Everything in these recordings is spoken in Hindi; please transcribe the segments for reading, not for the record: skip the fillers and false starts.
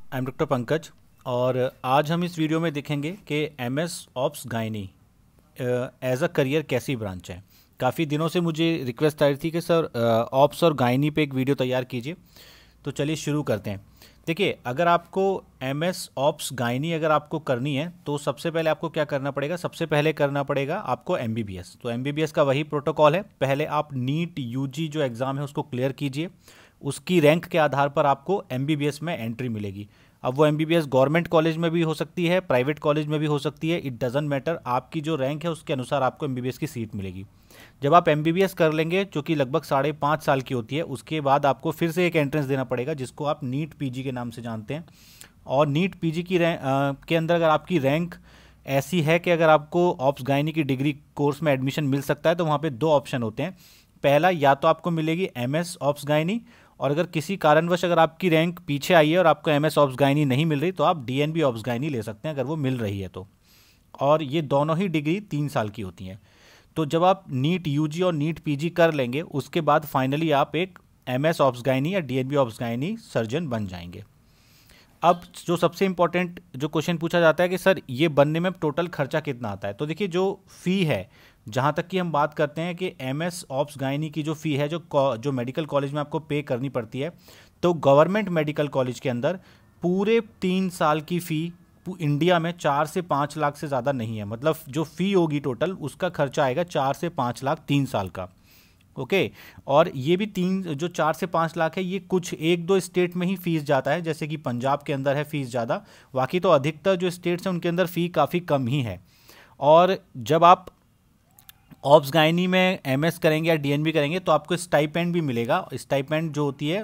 आई एम डॉक्टर पंकज और आज हम इस वीडियो में देखेंगे कि MS obs gynae as a career कैसी ब्रांच है। काफ़ी दिनों से मुझे रिक्वेस्ट आ रही थी कि सर ऑप्स और गायनी पे एक वीडियो तैयार कीजिए, तो चलिए शुरू करते हैं। देखिए, अगर आपको एमएस ऑप्स गायनी अगर आपको करनी है तो सबसे पहले आपको क्या करना पड़ेगा, सबसे पहले करना पड़ेगा आपको एमबीबीएस। तो एमबीबीएस का वही प्रोटोकॉल है, पहले आप नीट यूजी जो एग्ज़ाम है उसको क्लियर कीजिए, उसकी रैंक के आधार पर आपको एमबीबीएस में एंट्री मिलेगी। अब वो एमबीबीएस गवर्नमेंट कॉलेज में भी हो सकती है, प्राइवेट कॉलेज में भी हो सकती है, इट डजेंट मैटर, आपकी जो रैंक है उसके अनुसार आपको एमबीबीएस की सीट मिलेगी। जब आप एमबीबीएस कर लेंगे, जो कि लगभग 5.5 साल की होती है, उसके बाद आपको फिर से एक एंट्रेंस देना पड़ेगा जिसको आप नीट पीजी के नाम से जानते हैं। और नीट पीजी की के अंदर अगर आपकी रैंक ऐसी है कि अगर आपको ऑप्स गायनी की डिग्री कोर्स में एडमिशन मिल सकता है, तो वहाँ पे दो ऑप्शन होते हैं। पहला, या तो आपको मिलेगी एमएस ऑप्स गायनी, और अगर किसी कारणवश अगर आपकी रैंक पीछे आई है और आपको एमएस ऑप्स गायनी नहीं मिल रही, तो आप डीएनबी ऑप्स गायनी ले सकते हैं अगर वो मिल रही है तो। और ये दोनों ही डिग्री 3 साल की होती हैं। तो जब आप नीट यूजी और नीट पीजी कर लेंगे, उसके बाद फाइनली आप एक एमएस ऑप्स गायनी या डीएनबी ऑप्स गायनी सर्जन बन जाएंगे। अब जो सबसे इंपॉर्टेंट जो क्वेश्चन पूछा जाता है कि सर ये बनने में टोटल खर्चा कितना आता है, तो देखिए जो फ़ी है, जहाँ तक कि हम बात करते हैं कि एमएस ऑप्स गायनी की जो फ़ी है जो मेडिकल कॉलेज में आपको पे करनी पड़ती है, तो गवर्नमेंट मेडिकल कॉलेज के अंदर पूरे 3 साल की फ़ी इंडिया में 4 से 5 लाख से ज़्यादा नहीं है। मतलब जो फ़ी होगी टोटल, उसका खर्चा आएगा 4 से 5 लाख 3 साल का। ओके। और ये भी जो 4 से 5 लाख है, ये कुछ एक दो स्टेट में ही फीस जाता है, जैसे कि पंजाब के अंदर है फीस ज़्यादा, बाकी तो अधिकतर जो स्टेट्स हैं उनके अंदर फ़ी काफ़ी कम ही है। और जब आप ऑप्स गायनी में एमएस करेंगे या डीएनबी करेंगे तो आपको स्टाइपेंड भी मिलेगा। स्टाइपेंड जो होती है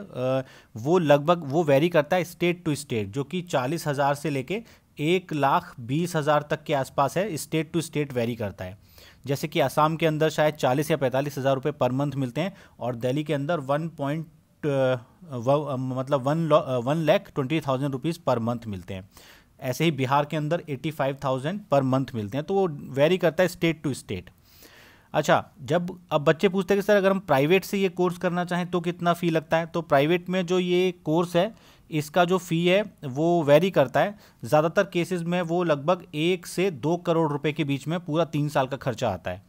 वो लगभग वो वेरी करता है स्टेट टू स्टेट, जो कि 40,000 से लेके 1,20,000 तक के आसपास है। स्टेट टू स्टेट वेरी करता है। जैसे कि असम के अंदर शायद 40 या 45,000 रुपये पर मंथ मिलते हैं, और दिल्ली के अंदर 1,20,000 रुपीज़ पर मंथ मिलते हैं। ऐसे ही बिहार के अंदर 85,000 पर मंथ मिलते हैं। तो वो वेरी करता है स्टेट टू स्टेट। अच्छा, जब अब बच्चे पूछते हैं कि सर अगर हम प्राइवेट से ये कोर्स करना चाहें तो कितना फ़ी लगता है, तो प्राइवेट में जो ये कोर्स है इसका जो फ़ी है वो वेरी करता है। ज़्यादातर केसेस में वो लगभग 1 से 2 करोड़ रुपए के बीच में पूरा 3 साल का खर्चा आता है।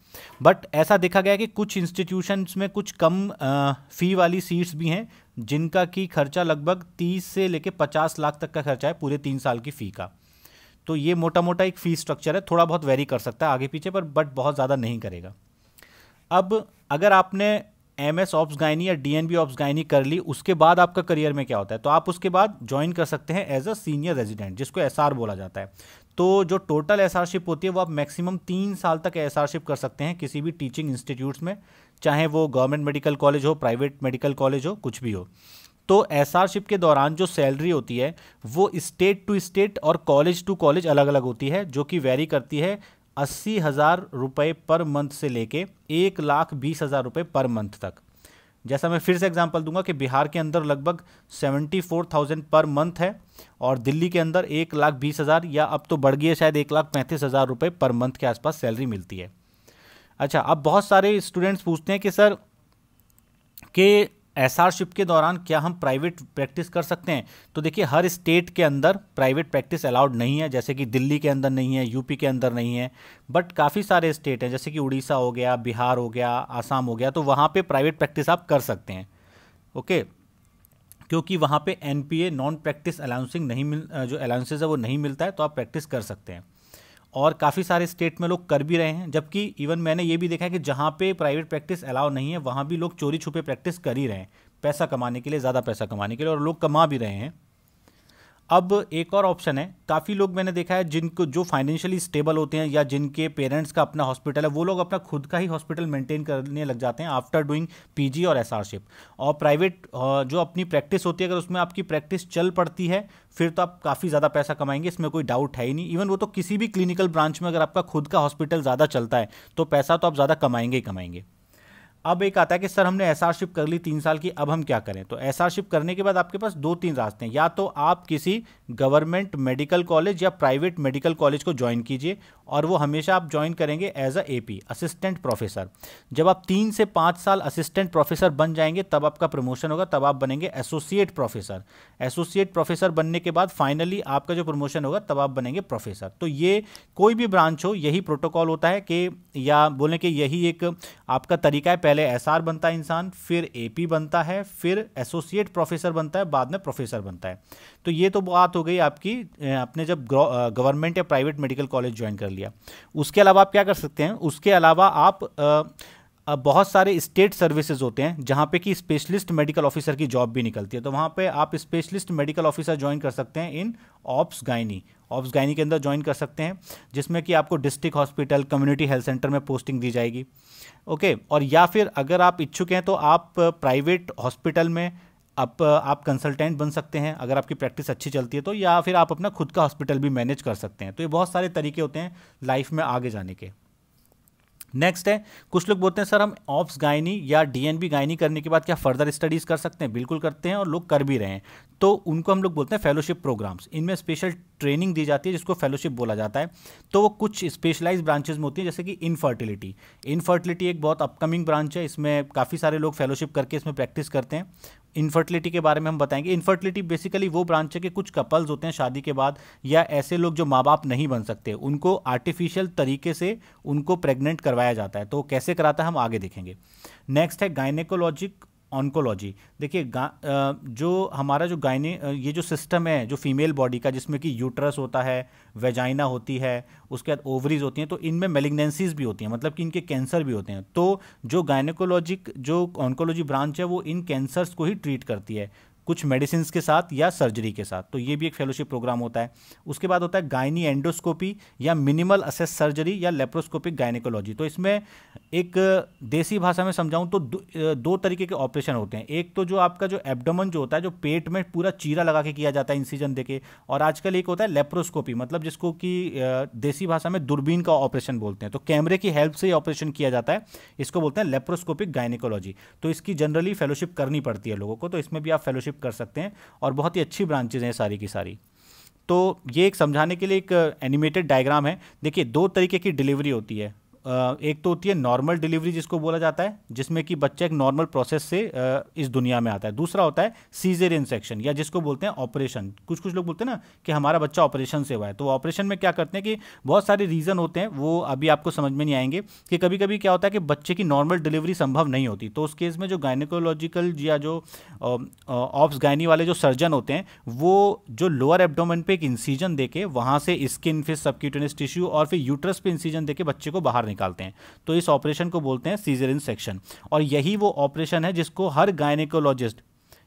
बट ऐसा देखा गया है कि कुछ इंस्टीट्यूशंस में कुछ कम फ़ी वाली सीट्स भी हैं जिनका की खर्चा लगभग 30 से लेके 50 लाख तक का खर्चा है पूरे 3 साल की फ़ी का। तो ये मोटा मोटा एक फ़ी स्ट्रक्चर है, थोड़ा बहुत वेरी कर सकता है आगे पीछे पर, बट बहुत ज़्यादा नहीं करेगा। अब अगर आपने एमएस ऑप्स गायनी या डीएनबी ऑप्स गायनी कर ली, उसके बाद आपका करियर में क्या होता है, तो आप उसके बाद ज्वाइन कर सकते हैं एज अ सीनियर रेजिडेंट, जिसको एसआर बोला जाता है। तो जो टोटल एसआरशिप होती है वो आप मैक्सिमम 3 साल तक एसआरशिप कर सकते हैं किसी भी टीचिंग इंस्टीट्यूट्स में, चाहे वो गवर्नमेंट मेडिकल कॉलेज हो, प्राइवेट मेडिकल कॉलेज हो, कुछ भी हो। तो एसआरशिप के दौरान जो सैलरी होती है वो स्टेट टू स्टेट और कॉलेज टू कॉलेज अलग अलग होती है, जो कि वेरी करती है 80,000 रुपये पर मंथ से लेके 1,20,000 रुपये पर मंथ तक। जैसा मैं फिर से एग्जांपल दूंगा कि बिहार के अंदर लगभग 74,000 पर मंथ है, और दिल्ली के अंदर 1,20,000 या अब तो बढ़ गई है शायद 1,35,000 रुपये पर मंथ के आसपास सैलरी मिलती है। अच्छा, अब बहुत सारे स्टूडेंट्स पूछते हैं कि सर के एसआरशिप के दौरान क्या हम प्राइवेट प्रैक्टिस कर सकते हैं, तो देखिए हर स्टेट के अंदर प्राइवेट प्रैक्टिस अलाउड नहीं है। जैसे कि दिल्ली के अंदर नहीं है, यूपी के अंदर नहीं है, बट काफ़ी सारे स्टेट हैं जैसे कि उड़ीसा हो गया, बिहार हो गया, आसाम हो गया, तो वहाँ पे प्राइवेट प्रैक्टिस आप कर सकते हैं। ओके, क्योंकि वहाँ पे एनपीए नॉन प्रैक्टिस अलाउंसिंग नहीं जो अलाउंसेज है वो नहीं मिलता है, तो आप प्रैक्टिस कर सकते हैं। और काफ़ी सारे स्टेट में लोग कर भी रहे हैं, जबकि इवन मैंने ये भी देखा है कि जहाँ पे प्राइवेट प्रैक्टिस अलाउ नहीं है वहाँ भी लोग चोरी छुपे प्रैक्टिस कर ही रहे हैं, पैसा कमाने के लिए, ज़्यादा पैसा कमाने के लिए, और लोग कमा भी रहे हैं। अब एक और ऑप्शन है, काफ़ी लोग मैंने देखा है जिनको जो फाइनेंशियली स्टेबल होते हैं या जिनके पेरेंट्स का अपना हॉस्पिटल है, वो लोग अपना खुद का ही हॉस्पिटल मेंटेन करने लग जाते हैं आफ्टर डूइंग पीजी और एसआरशिप। और प्राइवेट जो अपनी प्रैक्टिस होती है, अगर उसमें आपकी प्रैक्टिस चल पड़ती है फिर तो आप काफ़ी ज़्यादा पैसा कमाएंगे, इसमें कोई डाउट है ही नहीं। इवन वो तो किसी भी क्लिनिकल ब्रांच में अगर आपका खुद का हॉस्पिटल ज़्यादा चलता है तो पैसा तो आप ज़्यादा कमाएंगे ही कमाएंगे। अब एक आता है कि सर हमने एसआरशिप कर ली 3 साल की, अब हम क्या करें। तो एसआरशिप करने के बाद आपके पास 2-3 रास्ते हैं, या तो आप किसी गवर्नमेंट मेडिकल कॉलेज या प्राइवेट मेडिकल कॉलेज को ज्वाइन कीजिए, और वो हमेशा आप ज्वाइन करेंगे as a AP, assistant professor. जब आप 3 से 5 साल असिस्टेंट प्रोफेसर बन जाएंगे तब आपका प्रमोशन होगा, तब आप बनेंगे एसोसिएट प्रोफेसर। एसोसिएट प्रोफेसर बनने के बाद फाइनली आपका जो प्रमोशन होगा तब आप बनेंगे प्रोफेसर। तो ये कोई भी ब्रांच हो यही प्रोटोकॉल होता है कि, या बोलें कि यही एक आपका तरीका है, पहले एसआर बनता है इंसान, फिर एपी बनता है, फिर एसोसिएट प्रोफेसर बनता है, बाद में प्रोफेसर बनता है। तो ये तो बात हो गई आपकी आपने जब गवर्नमेंट या प्राइवेट मेडिकल कॉलेज ज्वाइन कर लिया। उसके अलावा आप क्या कर सकते हैं, उसके अलावा आप अब बहुत सारे स्टेट सर्विसेज होते हैं जहाँ पे कि स्पेशलिस्ट मेडिकल ऑफिसर की जॉब भी निकलती है, तो वहाँ पे आप स्पेशलिस्ट मेडिकल ऑफिसर ज्वाइन कर सकते हैं इन ऑप्स गायनी के अंदर ज्वाइन कर सकते हैं, जिसमें कि आपको district hospital, community health centre में पोस्टिंग दी जाएगी। ओके, और या फिर अगर आप इच्छुक हैं तो आप प्राइवेट हॉस्पिटल में आप कंसल्टेंट बन सकते हैं अगर आपकी प्रैक्टिस अच्छी चलती है तो, या फिर आप अपना खुद का हॉस्पिटल भी मैनेज कर सकते हैं। तो ये बहुत सारे तरीके होते हैं लाइफ में आगे जाने के। नेक्स्ट है, कुछ लोग बोलते हैं सर हम ऑप्स गायनी या डीएनबी गायनी करने के बाद क्या फर्दर स्टडीज कर सकते हैं? बिल्कुल करते हैं, और लोग कर भी रहे हैं। तो उनको हम लोग बोलते हैं फेलोशिप प्रोग्राम्स। इनमें स्पेशल ट्रेनिंग दी जाती है जिसको फेलोशिप बोला जाता है। तो वो कुछ स्पेशलाइज ब्रांचेज में होती है, जैसे कि इनफर्टिलिटी एक बहुत अपकमिंग ब्रांच है, इसमें काफ़ी सारे लोग फेलोशिप करके इसमें प्रैक्टिस करते हैं। इनफर्टिलिटी के बारे में हम बताएंगे। इनफर्टिलिटी बेसिकली वो ब्रांच है कि कुछ कपल्स होते हैं शादी के बाद, या ऐसे लोग जो माँ बाप नहीं बन सकते, उनको आर्टिफिशियल तरीके से उनको प्रेग्नेंट करवाया जाता है। तो कैसे कराता है हम आगे देखेंगे। नेक्स्ट है गायनेकोलॉजिक ऑन्कोलॉजी। देखिए जो हमारा जो ये जो सिस्टम है जो फीमेल बॉडी का, जिसमें कि यूट्रस होता है, वेजाइना होती है, उसके बाद ओवरीज होती हैं, तो इनमें मेलिग्नेंसीज भी होती हैं, मतलब कि इनके कैंसर भी होते हैं। तो जो गायनेकोलॉजिक जो ऑन्कोलॉजी ब्रांच है वो इन कैंसर्स को ही ट्रीट करती है, कुछ मेडिसिन के साथ या सर्जरी के साथ। तो ये भी एक फेलोशिप प्रोग्राम होता है। उसके बाद होता है गायनी एंडोस्कोपी या मिनिमल असेस सर्जरी या लेप्रोस्कोपिक गायनेकोलॉजी। तो इसमें एक देसी भाषा में समझाऊं तो दो तरीके के ऑपरेशन होते हैं। एक तो जो आपका जो एब्डोमेन जो होता है, जो पेट में पूरा चीरा लगा के किया जाता है इंसिजन देके, और आजकल एक होता है लेप्रोस्कोपी, मतलब जिसको कि देसी भाषा में दूरबीन का ऑपरेशन बोलते हैं। तो कैमरे की हेल्प से ऑपरेशन किया जाता है, इसको बोलते हैं लेप्रोस्कोपिक गायनेकोलॉजी। तो इसकी जनरली फेलोशिप करनी पड़ती है लोगों को, तो इसमें भी आप फेलोशिप कर सकते हैं, और बहुत ही अच्छी ब्रांचेज हैं सारी की सारी। तो ये एक समझाने के लिए एक एनिमेटेड डायग्राम है। देखिए 2 तरीके की डिलीवरी होती है। एक तो होती है नॉर्मल डिलीवरी जिसको बोला जाता है, जिसमें कि बच्चा एक नॉर्मल प्रोसेस से इस दुनिया में आता है। दूसरा होता है सीजेरियन सेक्शन, या जिसको बोलते हैं ऑपरेशन। कुछ लोग बोलते हैं ना कि हमारा बच्चा ऑपरेशन से हुआ है। तो ऑपरेशन में क्या करते हैं कि बहुत सारे रीज़न होते हैं, वो अभी आपको समझ में नहीं आएंगे। कि कभी कभी क्या होता है कि बच्चे की नॉर्मल डिलीवरी संभव नहीं होती, तो उस केस में जो गायनेकोलॉजिकल या जो ऑप्स गायनी वाले जो सर्जन होते हैं, वो जो लोअर एब्डोमेन पे एक इंसिजन देके वहाँ से स्किन, फिर सबक्यूटेनियस टिश्यू और फिर यूट्रस पे इंसिजन देके बच्चे को बाहर निकालते हैं। तो इस ऑपरेशन को बोलते हैं सीजरियन सेक्शन। और यही वो ऑपरेशन है जिसको हर गायनेकोलॉजिस्ट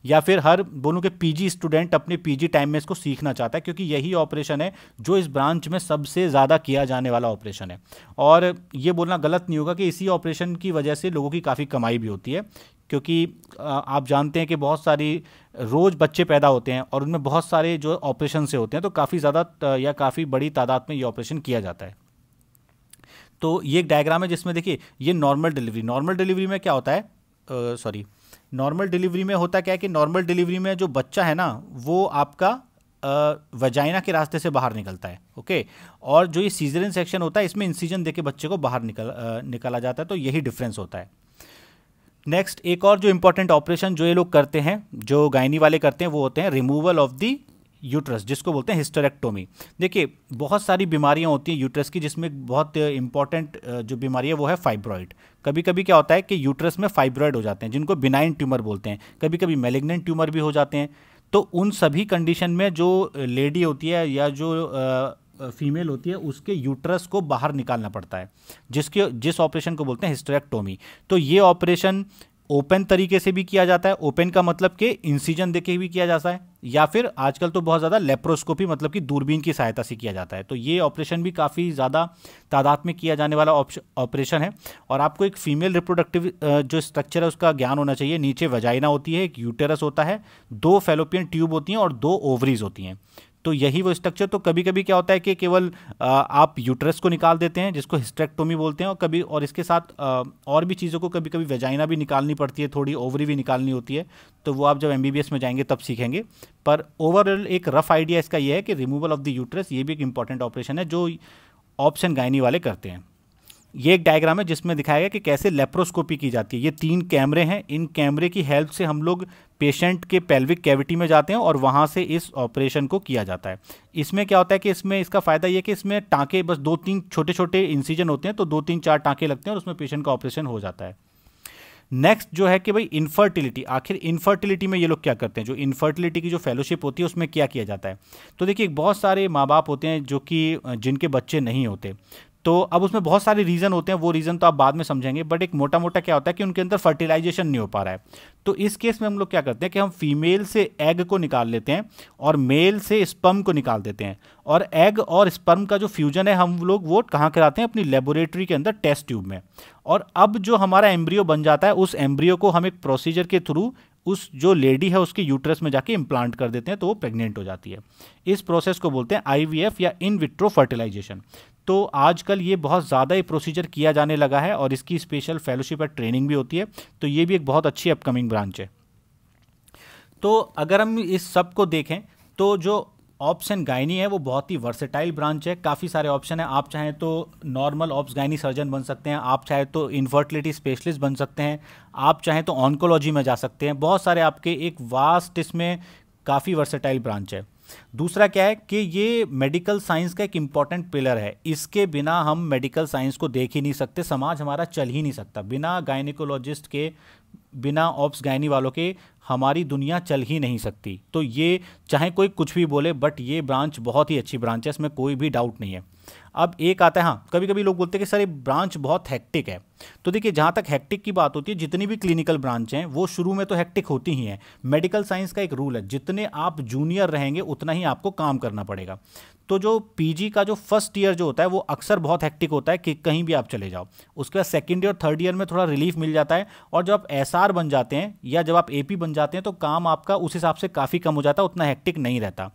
या फिर हर बोलूं कि पीजी स्टूडेंट अपने पीजी टाइम में इसको सीखना चाहता है, क्योंकि यही ऑपरेशन है जो इस ब्रांच में सबसे ज़्यादा किया जाने वाला ऑपरेशन है। और ये बोलना गलत नहीं होगा कि इसी ऑपरेशन की वजह से लोगों की काफ़ी कमाई भी होती है, क्योंकि आप जानते हैं कि बहुत सारी रोज़ बच्चे पैदा होते हैं और उनमें बहुत सारे जो ऑपरेशन से होते हैं, तो काफ़ी ज़्यादा या काफ़ी बड़ी तादाद में ये ऑपरेशन किया जाता है। तो ये एक डायग्राम है जिसमें देखिए ये नॉर्मल डिलीवरी में क्या होता है, नॉर्मल डिलीवरी में होता क्या है कि नॉर्मल डिलीवरी में जो बच्चा है ना वो आपका वजाइना के रास्ते से बाहर निकलता है। ओके, और जो ये सीजरियन सेक्शन होता है इसमें इंसिजन देके बच्चे को बाहर निकाला जाता है। तो यही डिफरेंस होता है। नेक्स्ट एक और जो इंपॉर्टेंट ऑपरेशन जो ये लोग करते हैं, जो गायनी वाले करते हैं, वो होते हैं रिमूवल ऑफ दी यूट्रस, जिसको बोलते हैं हिस्टेरेक्टोमी। देखिए बहुत सारी बीमारियां होती हैं यूट्रस की, जिसमें बहुत इंपॉर्टेंट जो बीमारी है वो है फाइब्रॉइड। कभी कभी क्या होता है कि यूट्रस में फाइब्रॉइड हो जाते हैं, जिनको बिनाइन ट्यूमर बोलते हैं, कभी कभी मैलिग्नेंट ट्यूमर भी हो जाते हैं। तो उन सभी कंडीशन में जो लेडी होती है या जो फीमेल होती है उसके यूट्रस को बाहर निकालना पड़ता है, जिस ऑपरेशन को बोलते हैं हिस्टेरेक्टोमी। तो ये ऑपरेशन ओपन तरीके से भी किया जाता है, ओपन का मतलब कि इंसिजन देके भी किया जाता है, या फिर आजकल तो बहुत ज़्यादा लेप्रोस्कोपी मतलब कि दूरबीन की सहायता से किया जाता है। तो ये ऑपरेशन भी काफ़ी ज़्यादा तादाद में किया जाने वाला ऑपरेशन है। और आपको एक फीमेल रिप्रोडक्टिव जो स्ट्रक्चर है उसका ज्ञान होना चाहिए। नीचे वजाइना होती है, एक यूटेरस होता है, 2 फैलोपियन ट्यूब होती हैं और 2 ओवरीज होती हैं। तो यही वो स्ट्रक्चर। तो कभी कभी क्या होता है कि केवल आप यूट्रस को निकाल देते हैं, जिसको हिस्टेरेक्टोमी बोलते हैं, और कभी और इसके साथ और भी चीज़ों को कभी कभी वेजाइना भी निकालनी पड़ती है, थोड़ी ओवरी भी निकालनी होती है। तो वो आप जब एमबीबीएस में जाएंगे तब सीखेंगे। पर ओवरऑल एक रफ आइडिया इसका ये है कि रिमूवल ऑफ द यूट्रस ये भी एक इंपॉर्टेंट ऑपरेशन है जो ऑब्स एंड गायनी वाले करते हैं। ये एक डायग्राम है जिसमें दिखाया गया कि कैसे लेप्रोस्कोपी की जाती है। ये 3 कैमरे हैं, इन कैमरे की हेल्प से हम लोग पेशेंट के पेल्विक कैविटी में जाते हैं और वहाँ से इस ऑपरेशन को किया जाता है। इसमें क्या होता है कि इसमें इसका फ़ायदा ये कि इसमें टाँके बस 2-3 छोटे छोटे इंसिजन होते हैं, तो 2-3-4 टाँके लगते हैं और उसमें पेशेंट का ऑपरेशन हो जाता है। नेक्स्ट जो है कि भाई इनफर्टिलिटी, आखिर इनफर्टिलिटी में ये लोग क्या करते हैं, जो इनफर्टिलिटी की जो फेलोशिप होती है उसमें क्या किया जाता है। तो देखिए बहुत सारे माँ बाप होते हैं जो कि जिनके बच्चे नहीं होते, तो अब उसमें बहुत सारे रीज़न होते हैं, वो रीज़न तो आप बाद में समझेंगे, बट एक मोटा मोटा क्या होता है कि उनके अंदर फर्टिलाइजेशन नहीं हो पा रहा है। तो इस केस में हम लोग क्या करते हैं कि हम फीमेल से एग को निकाल लेते हैं और मेल से स्पर्म को निकाल देते हैं, और एग और स्पर्म का जो फ्यूजन है हम लोग वो कहाँ कराते हैं, अपनी लेबोरेटरी के अंदर टेस्ट ट्यूब में। और अब जो हमारा एम्ब्रियो बन जाता है, उस एम्ब्रियो को हम एक प्रोसीजर के थ्रू उस जो लेडी है उसके यूट्रस में जाके इम्प्लांट कर देते हैं, तो वो प्रेग्नेंट हो जाती है। इस प्रोसेस को बोलते हैं आईवीएफ या इन विट्रो फर्टिलाइजेशन। तो आजकल ये बहुत ज़्यादा ही प्रोसीजर किया जाने लगा है और इसकी स्पेशल फेलोशिप और ट्रेनिंग भी होती है, तो ये भी एक बहुत अच्छी अपकमिंग ब्रांच है। तो अगर हम इस सब को देखें तो जो ऑब्स एंड गायनी है वो बहुत ही वर्सेटाइल ब्रांच है, काफ़ी सारे ऑप्शन हैं। आप चाहें तो नॉर्मल ऑब्स गायनी सर्जन बन सकते हैं, आप चाहें तो इनफर्टिलिटी स्पेशलिस्ट बन सकते हैं, आप चाहें तो ऑन्कोलॉजी में जा सकते हैं। बहुत सारे आपके एक वास्ट इसमें काफ़ी वर्सेटाइल ब्रांच है। दूसरा क्या है कि ये मेडिकल साइंस का एक इम्पॉर्टेंट पिलर है, इसके बिना हम मेडिकल साइंस को देख ही नहीं सकते, समाज हमारा चल ही नहीं सकता। बिना गायनिकोलॉजिस्ट के, बिना ऑब्स गायनी वालों के हमारी दुनिया चल ही नहीं सकती। तो ये चाहे कोई कुछ भी बोले, बट ये ब्रांच बहुत ही अच्छी ब्रांच है, इसमें कोई भी डाउट नहीं है। अब एक आता है, हाँ कभी कभी लोग बोलते हैं कि सर ये ब्रांच बहुत हेक्टिक है। तो देखिए जहाँ तक हेक्टिक की बात होती है, जितनी भी क्लिनिकल ब्रांच हैं वो शुरू में तो हेक्टिक होती ही हैं। मेडिकल साइंस का एक रूल है, जितने आप जूनियर रहेंगे उतना ही आपको काम करना पड़ेगा। तो जो पीजी का जो फर्स्ट ईयर जो होता है वो अक्सर बहुत हेक्टिक होता है कि कहीं भी आप चले जाओ। उसके बाद सेकेंड ईयर थर्ड ईयर में थोड़ा रिलीफ मिल जाता है, और जब आप एसआर बन जाते हैं या जब आप एपी बन जाते हैं तो काम आपका उस हिसाब से काफ़ी कम हो जाता है, उतना हेक्टिक नहीं रहता।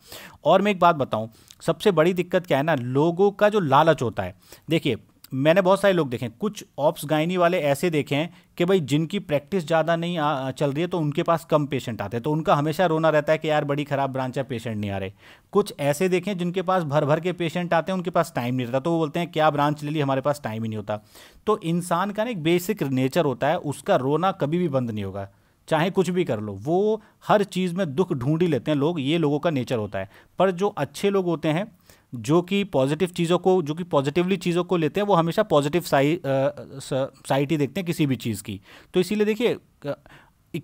और मैं एक बात बताऊं, सबसे बड़ी दिक्कत क्या है ना, लोगों का जो लालच होता है। देखिए मैंने बहुत सारे लोग देखे, कुछ ऑप्स गायनी वाले ऐसे देखे हैं कि भाई जिनकी प्रैक्टिस ज़्यादा नहीं चल रही है तो उनके पास कम पेशेंट आते हैं, तो उनका हमेशा रोना रहता है कि यार बड़ी ख़राब ब्रांच है, पेशेंट नहीं आ रहे। कुछ ऐसे देखें जिनके पास भर भर के पेशेंट आते हैं, उनके पास टाइम नहीं रहता, तो वो बोलते हैं क्या ब्रांच ले ली, हमारे पास टाइम ही नहीं होता। तो इंसान का ना एक बेसिक नेचर होता है, उसका रोना कभी भी बंद नहीं होगा, चाहे कुछ भी कर लो, वो हर चीज़ में दुख ढूंढ ही लेते हैं लोग, ये लोगों का नेचर होता है। पर जो अच्छे लोग होते हैं, जो कि पॉजिटिव चीज़ों को, जो कि पॉजिटिवली चीज़ों को लेते हैं, वो हमेशा पॉजिटिव साइड ही देखते हैं किसी भी चीज़ की। तो इसीलिए देखिए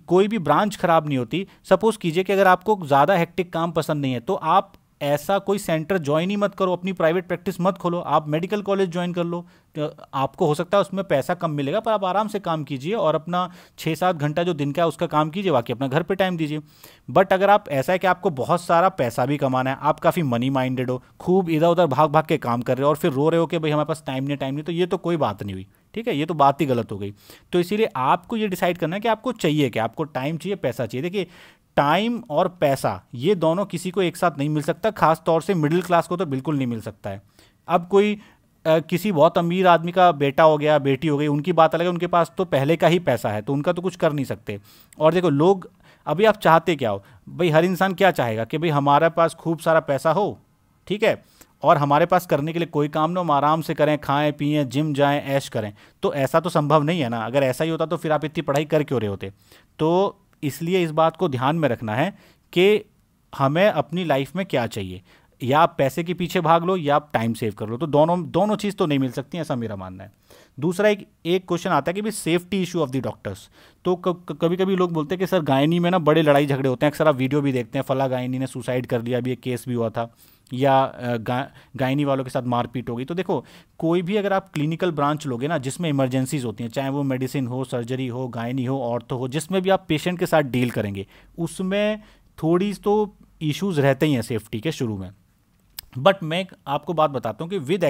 कोई भी ब्रांच खराब नहीं होती। सपोज़ कीजिए कि अगर आपको ज़्यादा हेक्टिक काम पसंद नहीं है तो आप ऐसा कोई सेंटर ज्वाइन ही मत करो, अपनी प्राइवेट प्रैक्टिस मत खोलो, आप मेडिकल कॉलेज ज्वाइन कर लो। तो आपको हो सकता है उसमें पैसा कम मिलेगा, पर आप आराम से काम कीजिए और अपना 6-7 घंटा जो दिन का है उसका काम कीजिए, बाकी अपना घर पे टाइम दीजिए। बट अगर आप ऐसा है कि आपको बहुत सारा पैसा भी कमाना है, आप काफ़ी मनी माइंडेड हो, खूब इधर उधर भाग भाग के काम कर रहे हो और फिर रो रहे हो कि भाई हमारे पास टाइम नहीं, तो ये तो कोई बात नहीं हुई, ठीक है, ये तो बात ही गलत हो गई। तो इसीलिए आपको ये डिसाइड करना है कि आपको चाहिए क्या, आपको टाइम चाहिए, पैसा चाहिए। देखिए टाइम और पैसा ये दोनों किसी को एक साथ नहीं मिल सकता, खास तौर से मिडिल क्लास को तो बिल्कुल नहीं मिल सकता है। अब कोई किसी बहुत अमीर आदमी का बेटा हो गया, बेटी हो गई, उनकी बात अलग है, उनके पास तो पहले का ही पैसा है, तो उनका तो कुछ कर नहीं सकते। और देखो लोग, अभी आप चाहते क्या हो भाई, हर इंसान क्या चाहेगा कि भाई हमारे पास खूब सारा पैसा हो, ठीक है, और हमारे पास करने के लिए कोई काम ना हो, हम आराम से करें, खाएं पिएं, जिम जाएं, ऐश करें। तो ऐसा तो संभव नहीं है ना, अगर ऐसा ही होता तो फिर आप इतनी पढ़ाई कर क्यों रहे होते। तो इसलिए इस बात को ध्यान में रखना है कि हमें अपनी लाइफ में क्या चाहिए, या आप पैसे के पीछे भाग लो या आप टाइम सेव कर लो, तो दोनों चीज़ तो नहीं मिल सकती, ऐसा मेरा मानना है। दूसरा एक क्वेश्चन आता है कि भाई safety issue of the doctors. तो कभी कभी लोग बोलते हैं कि सर गायनी में ना बड़े लड़ाई झगड़े होते हैं, अक्सर आप वीडियो भी देखते हैं, फला गायनी ने सुसाइड कर लिया, अभी एक केस भी हुआ था, या गायनी वालों के साथ मारपीट हो गई। तो देखो कोई भी अगर आप क्लिनिकल ब्रांच लोगे ना जिसमें इमरजेंसीज होती हैं, चाहे वो मेडिसिन हो, सर्जरी हो, गायनी हो, ऑर्थो हो, जिसमें भी आप पेशेंट के साथ डील करेंगे, उसमें थोड़ी तो इश्यूज रहते ही हैं सेफ्टी के शुरू में। बट मैं आपको बात बताता हूँ कि विद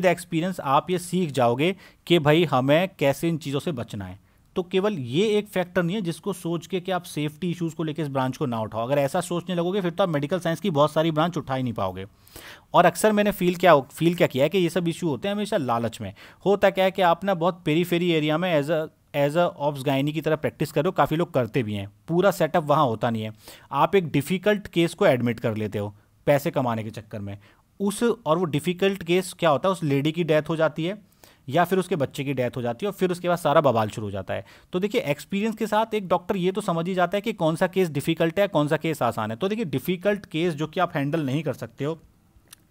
एक्सपीरियंस आप ये सीख जाओगे कि भाई हमें कैसे इन चीज़ों से बचना है। तो केवल ये एक फैक्टर नहीं है जिसको सोच के कि आप सेफ्टी इश्यूज़ को लेकर इस ब्रांच को ना उठाओ। अगर ऐसा सोचने लगोगे फिर तो आप मेडिकल साइंस की बहुत सारी ब्रांच उठा ही नहीं पाओगे। और अक्सर मैंने फील क्या किया है कि ये सब इशू होते हैं हमेशा लालच में। होता क्या है कि आप ना बहुत पेरीफेरी एरिया में एज अ ऑब्स गायनी की तरह प्रैक्टिस करो, काफ़ी लोग करते भी हैं, पूरा सेटअप वहाँ होता नहीं है। आप एक डिफ़िकल्ट केस को एडमिट कर लेते हो पैसे कमाने के चक्कर में, और वो डिफ़िकल्ट केस क्या होता है, उस लेडी की डेथ हो जाती है या फिर उसके बच्चे की डेथ हो जाती है और फिर उसके बाद सारा बवाल शुरू हो जाता है। तो देखिए एक्सपीरियंस के साथ एक डॉक्टर ये तो समझ ही जाता है कि कौन सा केस डिफ़िकल्ट है, कौन सा केस आसान है। तो देखिए डिफ़िकल्ट केस जो कि आप हैंडल नहीं कर सकते हो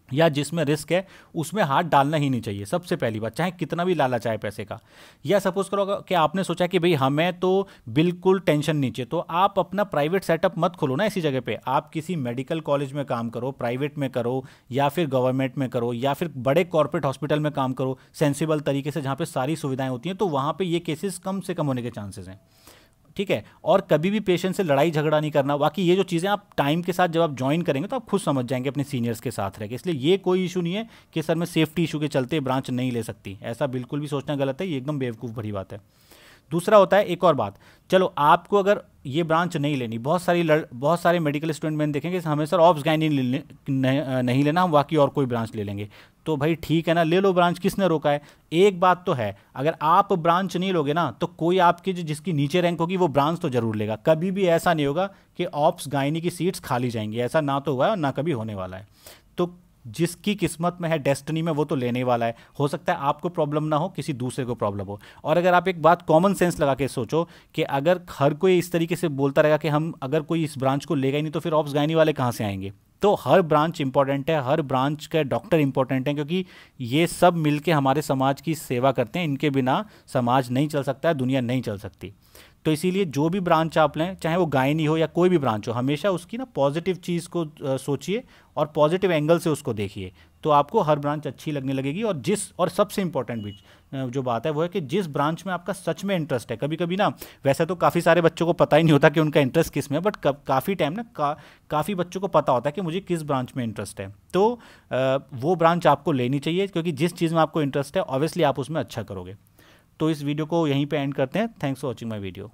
या जिसमें रिस्क है उसमें हाथ डालना ही नहीं चाहिए, सबसे पहली बात, चाहे कितना भी लालच आए पैसे का। या सपोज करो कि आपने सोचा कि भाई हमें तो बिल्कुल टेंशन नहीं चाहिए, तो आप अपना प्राइवेट सेटअप मत खोलो ना ऐसी जगह पे। आप किसी मेडिकल कॉलेज में काम करो, प्राइवेट में करो या फिर गवर्नमेंट में करो या फिर बड़े कॉर्पोरेट हॉस्पिटल में काम करो सेंसिबल तरीके से, जहाँ पे सारी सुविधाएं होती हैं, तो वहाँ पे ये केसेस कम से कम होने के चांसेस हैं। ठीक है, और कभी भी पेशेंट से लड़ाई झगड़ा नहीं करना। बाकी ये जो चीज़ें आप टाइम के साथ जब आप ज्वाइन करेंगे तो आप खुद समझ जाएंगे अपने सीनियर्स के साथ रह के। इसलिए ये कोई इशू नहीं है कि सर मैं सेफ्टी इशू के चलते ब्रांच नहीं ले सकती, ऐसा बिल्कुल भी सोचना गलत है, ये एकदम बेवकूफ़ भरी बात है। दूसरा होता है एक और बात, चलो आपको अगर ये ब्रांच नहीं लेनी, बहुत सारे मेडिकल स्टूडेंट मैंने देखेंगे हमें सर ऑब्स गायनी नहीं लेना, हम बाकी और कोई ब्रांच ले लेंगे। तो भाई ठीक है ना, ले लो ब्रांच, किसने रोका है। एक बात तो है, अगर आप ब्रांच नहीं लोगे ना तो कोई आपकी जिसकी नीचे रैंक होगी वो ब्रांच तो जरूर लेगा। कभी भी ऐसा नहीं होगा कि ऑप्स गायनी की सीट्स खाली जाएंगी, ऐसा ना तो हुआ है और ना कभी होने वाला है। तो जिसकी किस्मत में है, डेस्टिनी में, वो तो लेने वाला है। हो सकता है आपको प्रॉब्लम ना हो, किसी दूसरे को प्रॉब्लम हो। और अगर आप एक बात कॉमन सेंस लगा के सोचो कि अगर हर कोई इस तरीके से बोलता रहेगा कि हम अगर कोई इस ब्रांच को लेगा ही नहीं तो फिर ऑप्स गायनी वाले कहाँ से आएंगे। तो हर ब्रांच इंपॉर्टेंट है, हर ब्रांच के डॉक्टर इंपॉर्टेंट हैं, क्योंकि ये सब मिलके हमारे समाज की सेवा करते हैं। इनके बिना समाज नहीं चल सकता है, दुनिया नहीं चल सकती। तो इसीलिए जो भी ब्रांच आप लें, चाहे वो गायनी हो या कोई भी ब्रांच हो, हमेशा उसकी ना पॉजिटिव चीज़ को सोचिए और पॉजिटिव एंगल से उसको देखिए, तो आपको हर ब्रांच अच्छी लगने लगेगी। और सबसे इंपॉर्टेंट भी जो बात है वो है कि जिस ब्रांच में आपका सच में इंटरेस्ट है। कभी कभी ना, वैसे तो काफ़ी सारे बच्चों को पता ही नहीं होता कि उनका इंटरेस्ट किस में है, बट काफ़ी टाइम ना काफ़ी बच्चों को पता होता है कि मुझे किस ब्रांच में इंटरेस्ट है। तो वो ब्रांच आपको लेनी चाहिए, क्योंकि जिस चीज़ में आपको इंटरेस्ट है ऑब्वियसली आप उसमें अच्छा करोगे। तो इस वीडियो को यहीं पे एंड करते हैं। Thanks for watching my video.